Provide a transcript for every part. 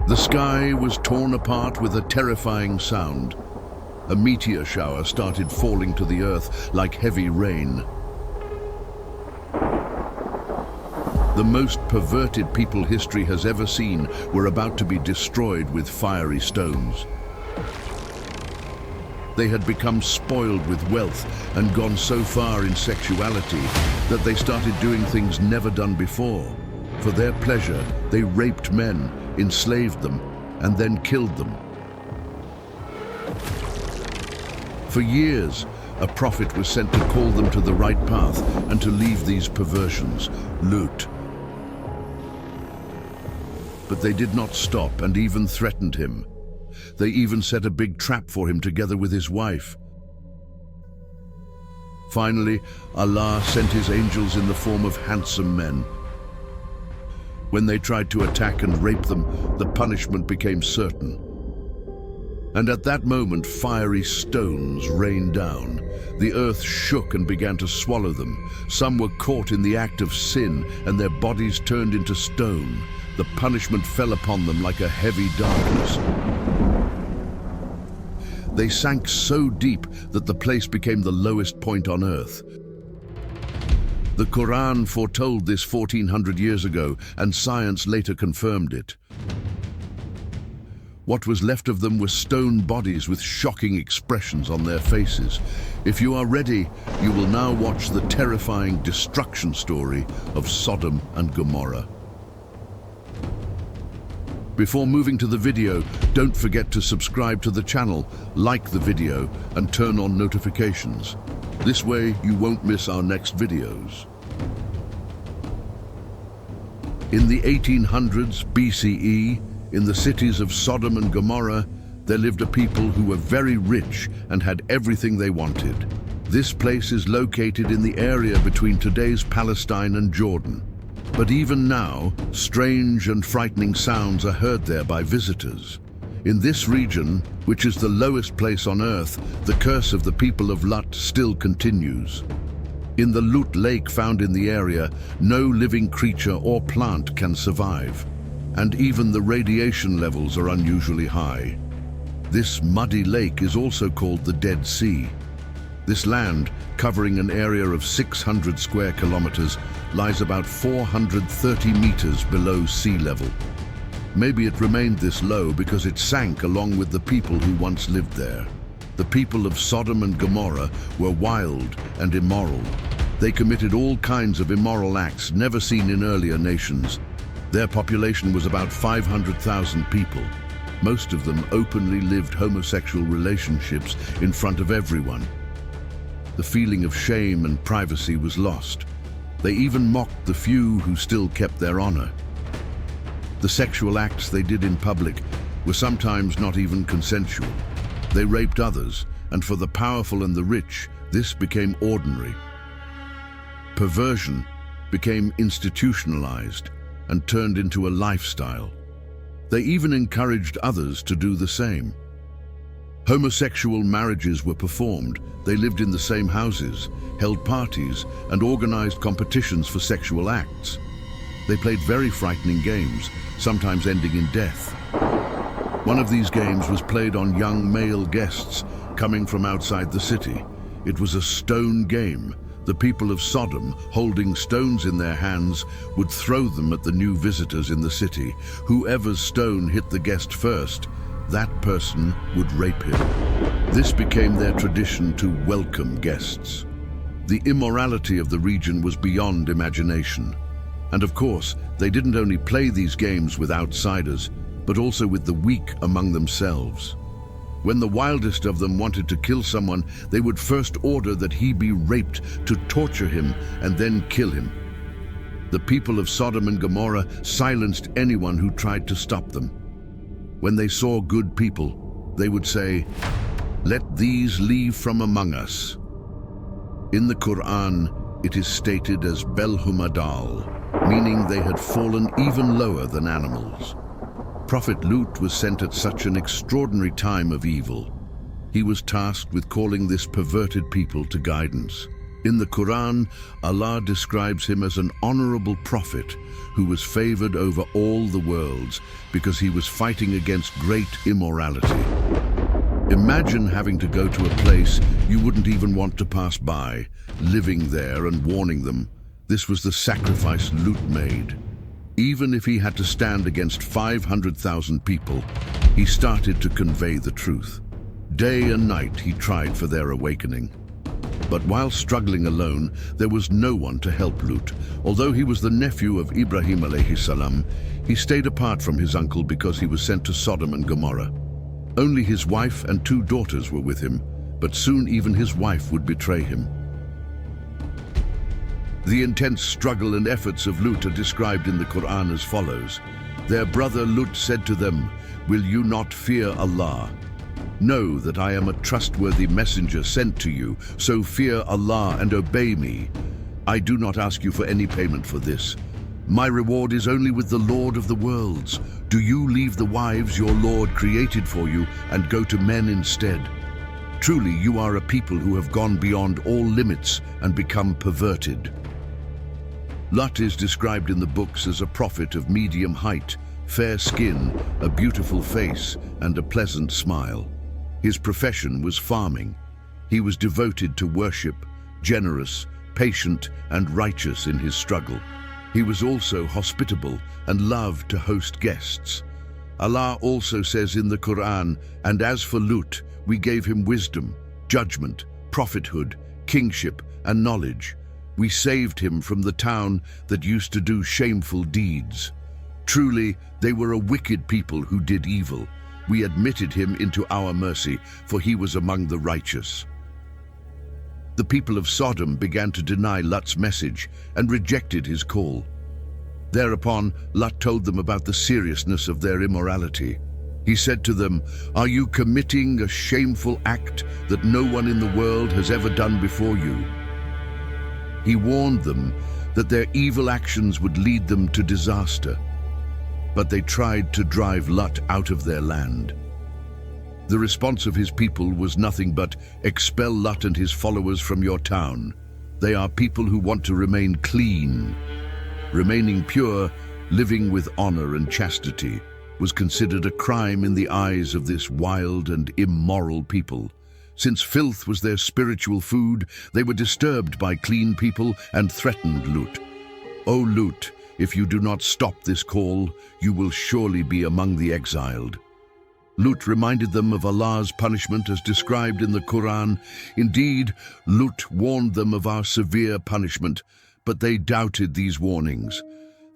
The sky was torn apart with a terrifying sound. A meteor shower started falling to the earth like heavy rain. The most perverted people history has ever seen were about to be destroyed with fiery stones. They had become spoiled with wealth and gone so far in sexuality that they started doing things never done before. For their pleasure, they raped men, enslaved them, and then killed them. For years, a prophet was sent to call them to the right path and to leave these perversions, LUT. But they did not stop and even threatened him. They even set a big trap for him together with his wife. Finally, Allah sent his angels in the form of handsome men. When they tried to attack and rape them, the punishment became certain. And at that moment, fiery stones rained down. The earth shook and began to swallow them. Some were caught in the act of sin, and their bodies turned into stone. The punishment fell upon them like a heavy darkness. They sank so deep that the place became the lowest point on earth. The Qur'an foretold this 1400 years ago, and science later confirmed it. What was left of them were stone bodies with shocking expressions on their faces. If you are ready, you will now watch the terrifying destruction story of Sodom and Gomorrah. Before moving to the video, don't forget to subscribe to the channel, like the video, and turn on notifications. This way, you won't miss our next videos. In the 1800s BCE, in the cities of Sodom and Gomorrah, there lived a people who were very rich and had everything they wanted. This place is located in the area between today's Palestine and Jordan. But even now, strange and frightening sounds are heard there by visitors. In this region, which is the lowest place on earth, the curse of the people of LUT still continues. In the LUT lake found in the area, no living creature or plant can survive, and even the radiation levels are unusually high. This muddy lake is also called the Dead Sea. This land, covering an area of 600 square kilometers, lies about 430 meters below sea level. Maybe it remained this low because it sank along with the people who once lived there. The people of Sodom and Gomorrah were wild and immoral. They committed all kinds of immoral acts never seen in earlier nations. Their population was about 500,000 people. Most of them openly lived homosexual relationships in front of everyone. The feeling of shame and privacy was lost. They even mocked the few who still kept their honor. The sexual acts they did in public were sometimes not even consensual. They raped others, and for the powerful and the rich, this became ordinary. Perversion became institutionalized and turned into a lifestyle. They even encouraged others to do the same. Homosexual marriages were performed. They lived in the same houses, held parties, and organized competitions for sexual acts. They played very frightening games, sometimes ending in death. One of these games was played on young male guests coming from outside the city. It was a stone game. The people of Sodom, holding stones in their hands, would throw them at the new visitors in the city. Whoever's stone hit the guest first, that person would rape him. This became their tradition to welcome guests. The immorality of the region was beyond imagination. And of course, they didn't only play these games with outsiders, but also with the weak among themselves. When the wildest of them wanted to kill someone, they would first order that he be raped to torture him and then kill him. The people of Sodom and Gomorrah silenced anyone who tried to stop them. When they saw good people, they would say, "Let these leave from among us." In the Qur'an, it is stated as Belhumadal, meaning they had fallen even lower than animals. Prophet LUT was sent at such an extraordinary time of evil. He was tasked with calling this perverted people to guidance. In the Qur'an, Allah describes him as an honorable prophet who was favored over all the worlds because he was fighting against great immorality. Imagine having to go to a place you wouldn't even want to pass by, living there and warning them. This was the sacrifice Lut made. Even if he had to stand against 500,000 people, he started to convey the truth. Day and night he tried for their awakening. But while struggling alone, there was no one to help Lut. Although he was the nephew of Ibrahim alayhi salam, he stayed apart from his uncle because he was sent to Sodom and Gomorrah. Only his wife and 2 daughters were with him, but soon even his wife would betray him. The intense struggle and efforts of Lut are described in the Qur'an as follows. Their brother Lut said to them, "Will you not fear Allah? Know that I am a trustworthy messenger sent to you, so fear Allah and obey me. I do not ask you for any payment for this. My reward is only with the Lord of the worlds. Do you leave the wives your Lord created for you and go to men instead? Truly, you are a people who have gone beyond all limits and become perverted." Lut is described in the books as a prophet of medium height, fair skin, a beautiful face, and a pleasant smile. His profession was farming. He was devoted to worship, generous, patient, and righteous in his struggle. He was also hospitable and loved to host guests. Allah also says in the Qur'an, "And as for Lut, we gave him wisdom, judgment, prophethood, kingship, and knowledge. We saved him from the town that used to do shameful deeds. Truly, they were a wicked people who did evil. We admitted him into our mercy, for he was among the righteous." The people of Sodom began to deny Lut's message and rejected his call. Thereupon, Lut told them about the seriousness of their immorality. He said to them, "Are you committing a shameful act that no one in the world has ever done before you?" He warned them that their evil actions would lead them to disaster, but they tried to drive Lut out of their land. The response of his people was nothing but, "Expel Lut and his followers from your town. They are people who want to remain clean." Remaining pure, living with honor and chastity, was considered a crime in the eyes of this wild and immoral people. Since filth was their spiritual food, they were disturbed by clean people and threatened Lut. "O Lut, if you do not stop this call, you will surely be among the exiled." Lut reminded them of Allah's punishment as described in the Qur'an. Indeed, Lut warned them of our severe punishment, but they doubted these warnings.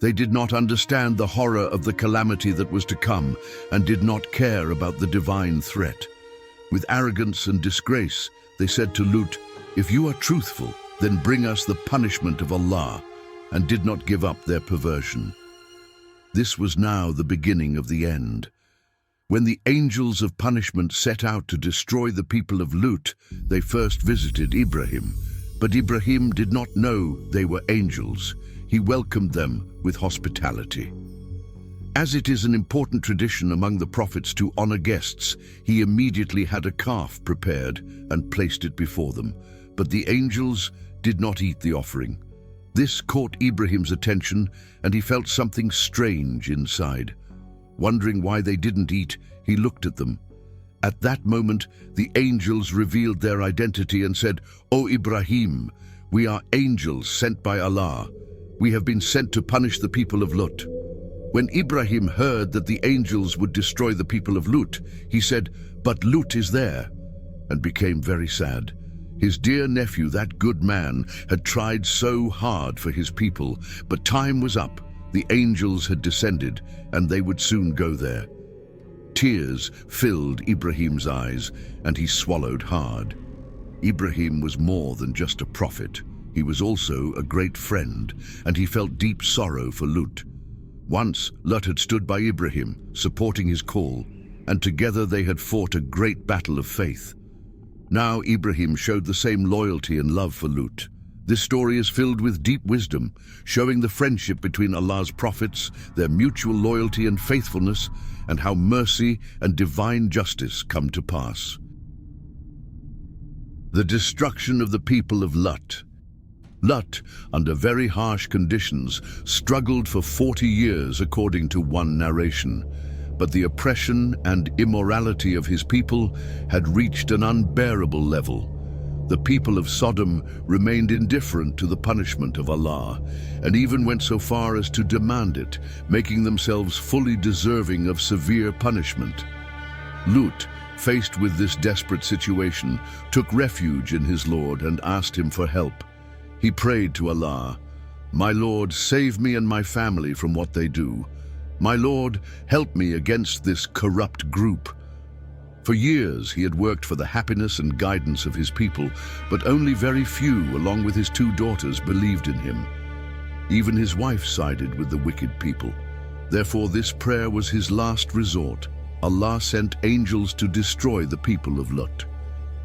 They did not understand the horror of the calamity that was to come and did not care about the divine threat. With arrogance and disgrace, they said to Lut, "If you are truthful, then bring us the punishment of Allah," and did not give up their perversion. This was now the beginning of the end. When the angels of punishment set out to destroy the people of Lut, they first visited Ibrahim. But Ibrahim did not know they were angels. He welcomed them with hospitality. As it is an important tradition among the prophets to honor guests, he immediately had a calf prepared and placed it before them. But the angels did not eat the offering. This caught Ibrahim's attention, and he felt something strange inside. Wondering why they didn't eat, he looked at them. At that moment, the angels revealed their identity and said, "O Ibrahim, we are angels sent by Allah. We have been sent to punish the people of Lut." When Ibrahim heard that the angels would destroy the people of Lut, he said, "But Lut is there," and became very sad. His dear nephew, that good man, had tried so hard for his people, but time was up. The angels had descended, and they would soon go there. Tears filled Ibrahim's eyes, and he swallowed hard. Ibrahim was more than just a prophet. He was also a great friend, and he felt deep sorrow for Lut. Once, Lut had stood by Ibrahim, supporting his call, and together they had fought a great battle of faith. Now Ibrahim showed the same loyalty and love for Lut. This story is filled with deep wisdom, showing the friendship between Allah's prophets, their mutual loyalty and faithfulness, and how mercy and divine justice come to pass. The destruction of the people of Lut LUT, under very harsh conditions, struggled for 40 years according to one narration. But the oppression and immorality of his people had reached an unbearable level. The people of Sodom remained indifferent to the punishment of Allah, and even went so far as to demand it, making themselves fully deserving of severe punishment. LUT, faced with this desperate situation, took refuge in his Lord and asked him for help. He prayed to Allah, "My Lord, save me and my family from what they do. My Lord, help me against this corrupt group." For years he had worked for the happiness and guidance of his people, but only very few, along with his 2 daughters, believed in him. Even his wife sided with the wicked people. Therefore this prayer was his last resort. Allah sent angels to destroy the people of LUT.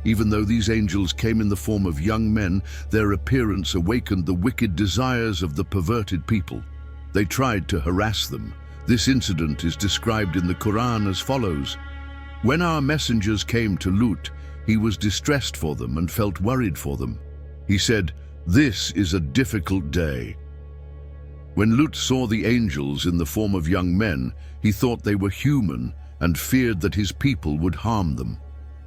Even though these angels came in the form of young men, their appearance awakened the wicked desires of the perverted people. They tried to harass them. This incident is described in the Qur'an as follows: "When our messengers came to LUT, he was distressed for them and felt worried for them. He said, 'This is a difficult day.' When LUT saw the angels in the form of young men, he thought they were human and feared that his people would harm them.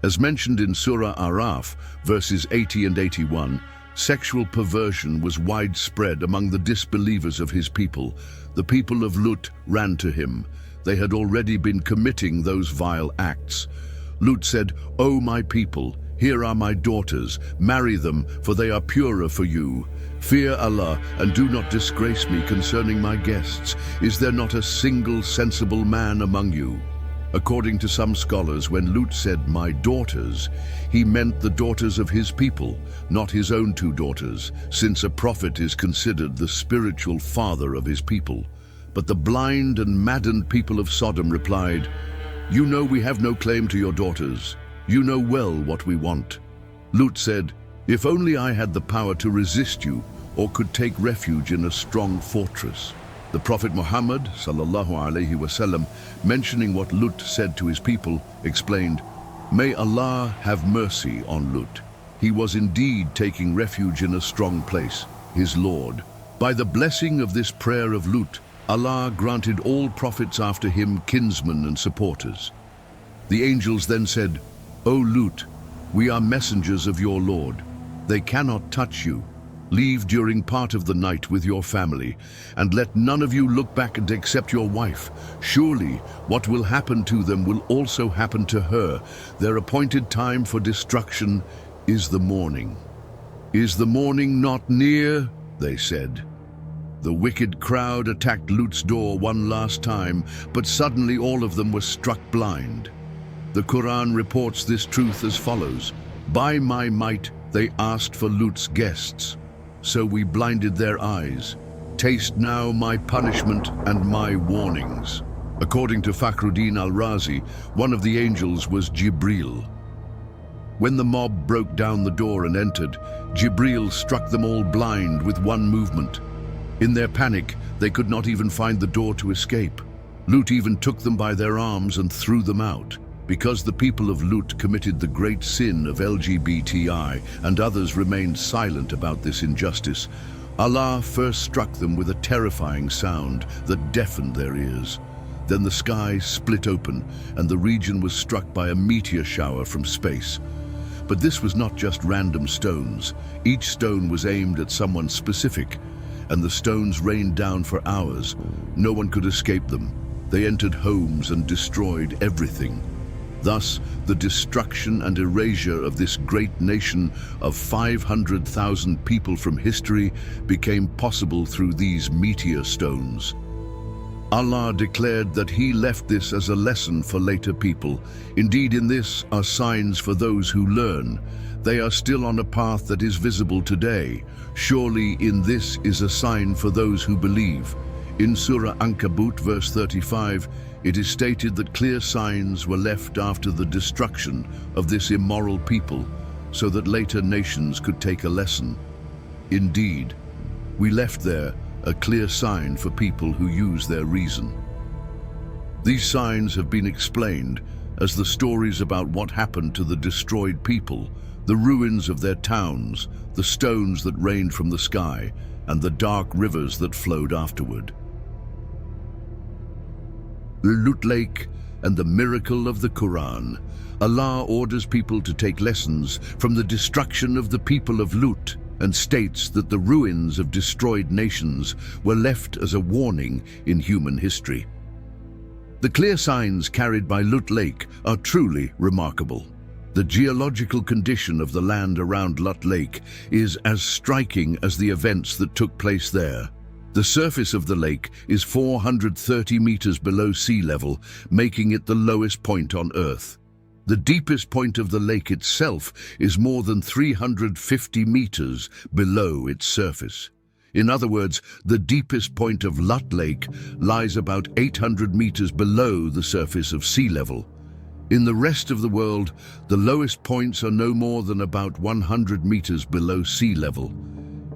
As mentioned in Surah Araf, verses 80 and 81, sexual perversion was widespread among the disbelievers of his people. The people of LUT ran to him. They had already been committing those vile acts. LUT said, "O my people, here are my daughters. Marry them, for they are purer for you. Fear Allah and do not disgrace me concerning my guests. Is there not a single sensible man among you?" According to some scholars, when LUT said, "my daughters," he meant the daughters of his people, not his own 2 daughters, since a prophet is considered the spiritual father of his people. But the blind and maddened people of Sodom replied, "You know we have no claim to your daughters. You know well what we want." LUT said, "If only I had the power to resist you, or could take refuge in a strong fortress." The Prophet Muhammad ﷺ, mentioning what LUT said to his people, explained, "May Allah have mercy on LUT. He was indeed taking refuge in a strong place, his Lord. By the blessing of this prayer of LUT, Allah granted all prophets after him kinsmen and supporters." The angels then said, "O LUT, we are messengers of your Lord. They cannot touch you. Leave during part of the night with your family, and let none of you look back and accept your wife. Surely what will happen to them will also happen to her. Their appointed time for destruction is the morning." "Is the morning not near?" they said. The wicked crowd attacked LUT's door one last time, but suddenly all of them were struck blind. The Qur'an reports this truth as follows: "By my might they asked for LUT's guests, so we blinded their eyes. Taste now my punishment and my warnings." According to Fakhruddin al-Razi, one of the angels was Jibril. When the mob broke down the door and entered, Jibril struck them all blind with one movement. In their panic, they could not even find the door to escape. LUT even took them by their arms and threw them out. Because the people of LUT committed the great sin of LGBTI and others remained silent about this injustice, Allah first struck them with a terrifying sound that deafened their ears. Then the sky split open and the region was struck by a meteor shower from space. But this was not just random stones. Each stone was aimed at someone specific, and the stones rained down for hours. No one could escape them. They entered homes and destroyed everything. Thus, the destruction and erasure of this great nation of 500,000 people from history became possible through these meteor stones. Allah declared that He left this as a lesson for later people. Indeed, in this are signs for those who learn. They are still on a path that is visible today. Surely in this is a sign for those who believe. In Surah Ankabut, verse 35, it is stated that clear signs were left after the destruction of this immoral people, so that later nations could take a lesson. Indeed, we left there a clear sign for people who use their reason. These signs have been explained as the stories about what happened to the destroyed people, The ruins of their towns, the stones that rained from the sky, and the dark rivers that flowed afterward. The LUT Lake and the miracle of the Qur'an. Allah orders people to take lessons from the destruction of the people of LUT and states that the ruins of destroyed nations were left as a warning in human history. The clear signs carried by LUT Lake are truly remarkable. The geological condition of the land around LUT Lake is as striking as the events that took place there. The surface of the lake is 430 meters below sea level, making it the lowest point on Earth. The deepest point of the lake itself is more than 350 meters below its surface. In other words, the deepest point of LUT Lake lies about 800 meters below the surface of sea level. In the rest of the world, the lowest points are no more than about 100 meters below sea level.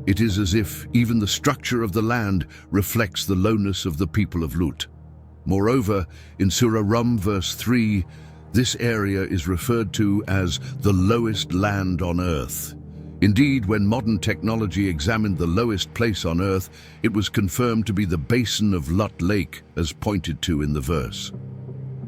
It is as if even the structure of the land reflects the lowness of the people of LUT. Moreover, in Surah Rum verse 3, this area is referred to as the lowest land on earth. Indeed, when modern technology examined the lowest place on earth, it was confirmed to be the basin of LUT Lake, as pointed to in the verse.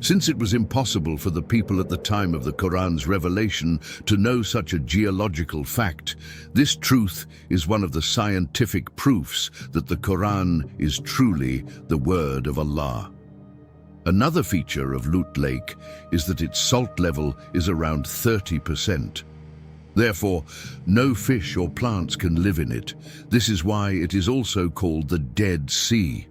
Since it was impossible for the people at the time of the Quran's revelation to know such a geological fact, this truth is one of the scientific proofs that the Quran is truly the word of Allah. Another feature of LUT Lake is that its salt level is around 30%. Therefore, no fish or plants can live in it. This is why it is also called the Dead Sea.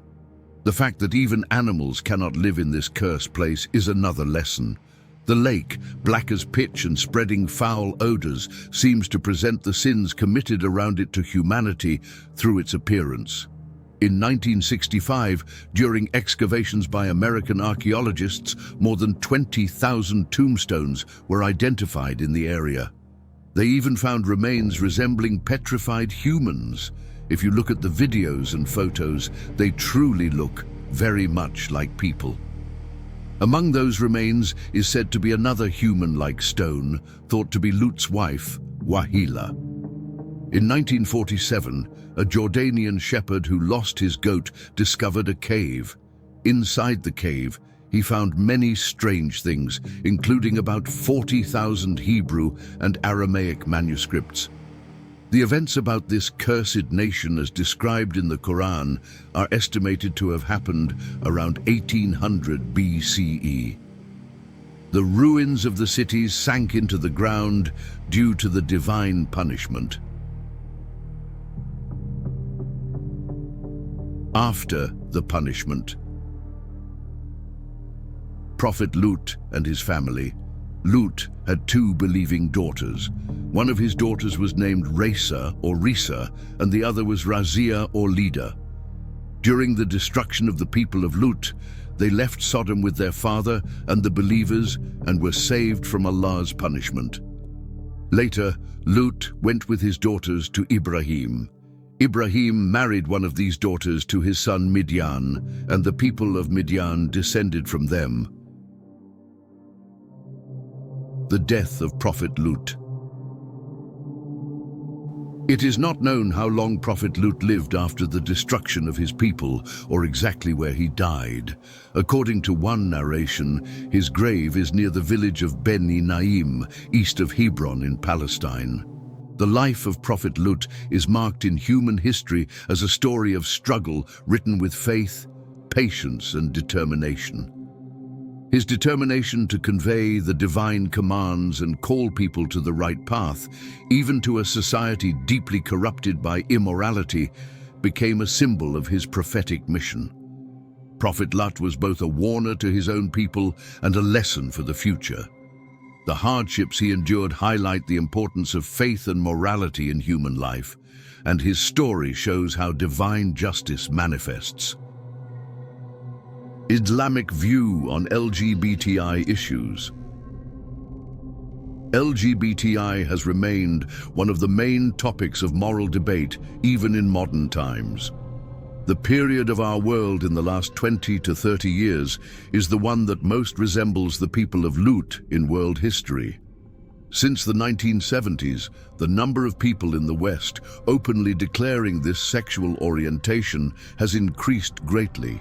The fact that even animals cannot live in this cursed place is another lesson. The lake, black as pitch and spreading foul odors, seems to present the sins committed around it to humanity through its appearance. In 1965, during excavations by American archaeologists, more than 20,000 tombstones were identified in the area. They even found remains resembling petrified humans. If you look at the videos and photos, they truly look very much like people. Among those remains is said to be another human-like stone, thought to be Lut's wife, Wahila. In 1947, a Jordanian shepherd who lost his goat discovered a cave. Inside the cave, he found many strange things, including about 40,000 Hebrew and Aramaic manuscripts. The events about this cursed nation as described in the Quran are estimated to have happened around 1800 BCE. The ruins of the cities sank into the ground due to the divine punishment. After the punishment, Prophet Lut and his family. Lut had two believing daughters. One of his daughters was named Resa or Risa, and the other was Razia or Lida. During the destruction of the people of Lut, they left Sodom with their father and the believers and were saved from Allah's punishment. Later, Lut went with his daughters to Ibrahim. Ibrahim married one of these daughters to his son Midian, and the people of Midian descended from them. The death of Prophet Lut. It is not known how long Prophet Lut lived after the destruction of his people, or exactly where he died. According to one narration, his grave is near the village of Beni Naim, east of Hebron in Palestine. The life of Prophet Lut is marked in human history as a story of struggle written with faith, patience, and determination. His determination to convey the divine commands and call people to the right path, even to a society deeply corrupted by immorality, became a symbol of his prophetic mission. Prophet Lut was both a warner to his own people and a lesson for the future. The hardships he endured highlight the importance of faith and morality in human life, and his story shows how divine justice manifests. Islamic view on LGBTI issues. LGBTI has remained one of the main topics of moral debate even in modern times. The period of our world in the last 20 to 30 years is the one that most resembles the people of Lut in world history. Since the 1970s, the number of people in the West openly declaring this sexual orientation has increased greatly.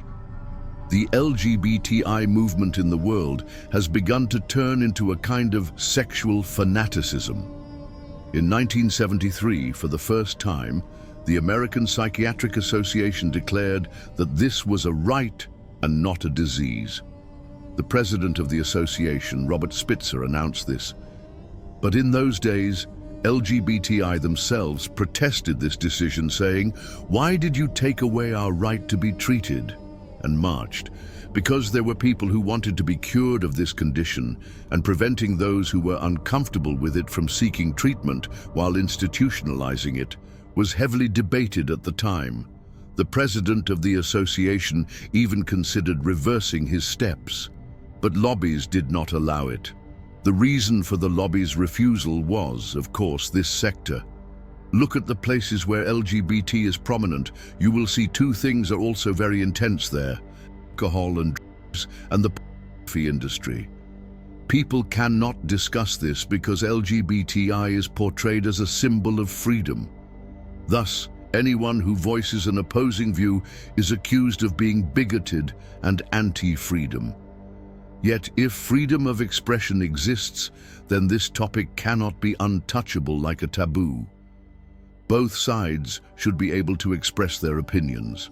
The LGBTI movement in the world has begun to turn into a kind of sexual fanaticism. In 1973, for the first time, the American Psychiatric Association declared that this was a right and not a disease. The president of the association, Robert Spitzer, announced this. But in those days, LGBTI themselves protested this decision, saying, "Why did you take away our right to be treated?" and marched, because there were people who wanted to be cured of this condition, and preventing those who were uncomfortable with it from seeking treatment while institutionalizing it was heavily debated at the time. The president of the association even considered reversing his steps, but lobbies did not allow it. The reason for the lobby's refusal was, of course, this sector. Look at the places where LGBT is prominent. You will see two things are also very intense there: alcohol and drugs, and the pornography industry. People cannot discuss this because LGBTI is portrayed as a symbol of freedom. Thus, anyone who voices an opposing view is accused of being bigoted and anti-freedom. Yet, if freedom of expression exists, then this topic cannot be untouchable like a taboo. Both sides should be able to express their opinions.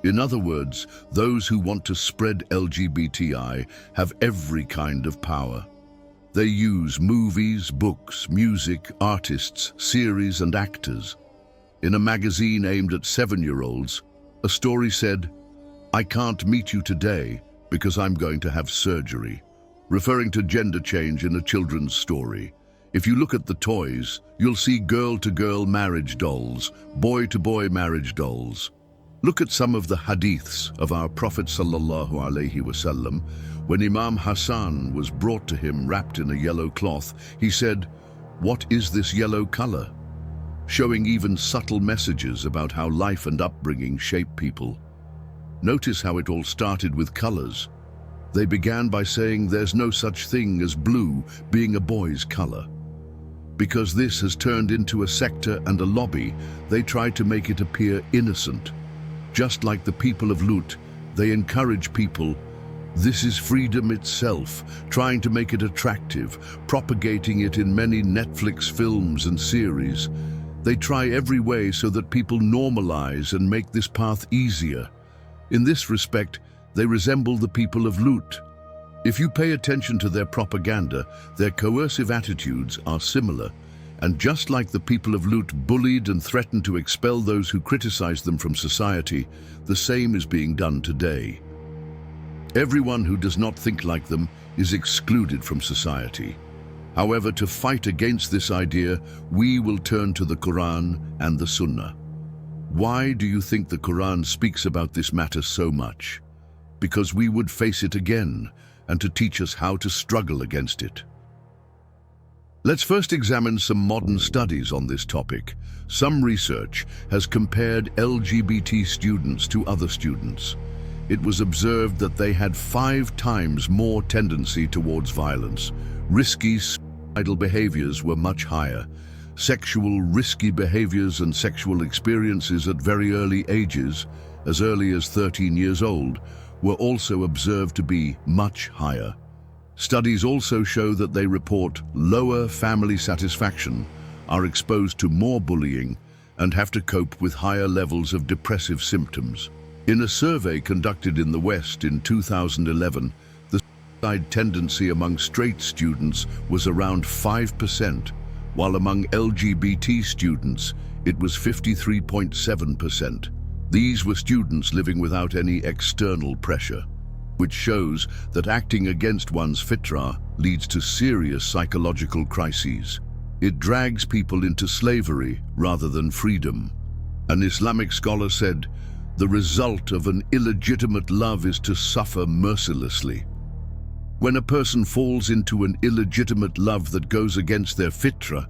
In other words, those who want to spread LGBTI have every kind of power. They use movies, books, music, artists, series, and actors. In a magazine aimed at 7-year-olds, a story said, "I can't meet you today because I'm going to have surgery," referring to gender change in a children's story. If you look at the toys, you'll see girl-to-girl marriage dolls, boy-to-boy marriage dolls. Look at some of the hadiths of our Prophet ﷺ. When Imam Hassan was brought to him wrapped in a yellow cloth, he said, "What is this yellow color?" Showing even subtle messages about how life and upbringing shape people. Notice how it all started with colors. They began by saying there's no such thing as blue being a boy's color. Because this has turned into a sector and a lobby, they try to make it appear innocent. Just like the people of LUT, they encourage people. This is freedom itself, trying to make it attractive, propagating it in many Netflix films and series. They try every way so that people normalize and make this path easier. In this respect, they resemble the people of LUT. If you pay attention to their propaganda, their coercive attitudes are similar. And just like the people of LUT bullied and threatened to expel those who criticized them from society, the same is being done today. Everyone who does not think like them is excluded from society. However, to fight against this idea, we will turn to the Qur'an and the Sunnah. Why do you think the Qur'an speaks about this matter so much? Because we would face it again, and to teach us how to struggle against it. Let's first examine some modern studies on this topic. Some research has compared LGBT students to other students. It was observed that they had 5 times more tendency towards violence. Risky suicidal behaviors were much higher. Sexual risky behaviors and sexual experiences at very early ages, as early as 13 years old, were also observed to be much higher. Studies also show that they report lower family satisfaction, are exposed to more bullying, and have to cope with higher levels of depressive symptoms. In a survey conducted in the West in 2011, the suicide tendency among straight students was around 5%, while among LGBT students it was 53.7%. These were students living without any external pressure, which shows that acting against one's fitrah leads to serious psychological crises. It drags people into slavery rather than freedom. An Islamic scholar said, "The result of an illegitimate love is to suffer mercilessly." When a person falls into an illegitimate love that goes against their fitrah,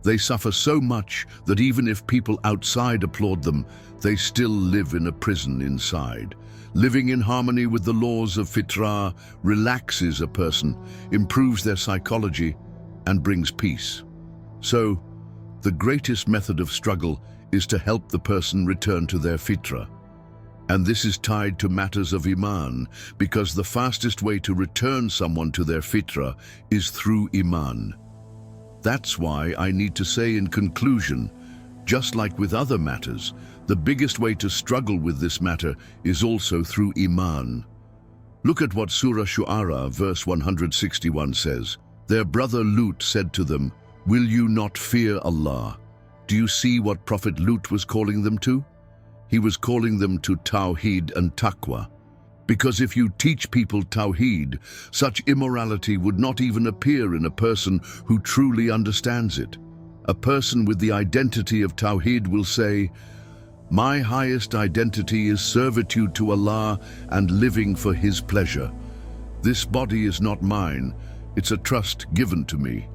they suffer so much that even if people outside applaud them, they still live in a prison inside. Living in harmony with the laws of fitrah relaxes a person, improves their psychology, and brings peace. So, the greatest method of struggle is to help the person return to their fitrah. And this is tied to matters of iman, because the fastest way to return someone to their fitrah is through iman. That's why I need to say in conclusion, just like with other matters, the biggest way to struggle with this matter is also through iman. Look at what Surah Shu'ara, verse 161 says. Their brother Lut said to them, "Will you not fear Allah?" Do you see what Prophet Lut was calling them to? He was calling them to Tawhid and Taqwa. Because if you teach people Tawhid, such immorality would not even appear in a person who truly understands it. A person with the identity of Tawhid will say, "My highest identity is servitude to Allah and living for His pleasure. This body is not mine, it's a trust given to me.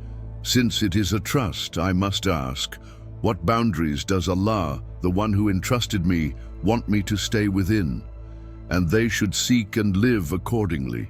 Since it is a trust, I must ask, what boundaries does Allah, the one who entrusted me, want me to stay within? And they should seek and live accordingly.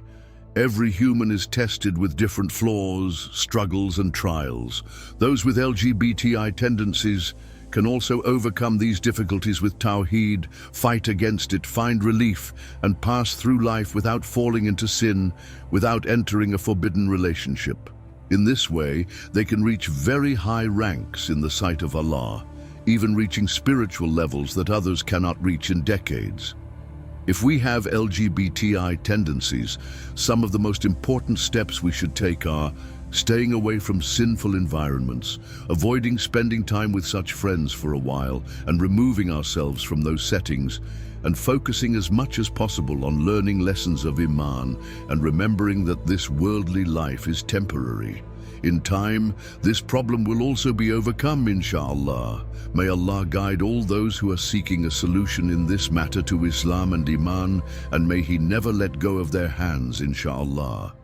Every human is tested with different flaws, struggles and trials. Those with LGBTI tendencies can also overcome these difficulties with Tawhid, fight against it, find relief, and pass through life without falling into sin, without entering a forbidden relationship. In this way, they can reach very high ranks in the sight of Allah, even reaching spiritual levels that others cannot reach in decades. If we have LGBTI tendencies, some of the most important steps we should take are staying away from sinful environments, avoiding spending time with such friends for a while, and removing ourselves from those settings, and focusing as much as possible on learning lessons of Iman and remembering that this worldly life is temporary. In time, this problem will also be overcome, inshallah. May Allah guide all those who are seeking a solution in this matter to Islam and Iman, and may He never let go of their hands, inshallah.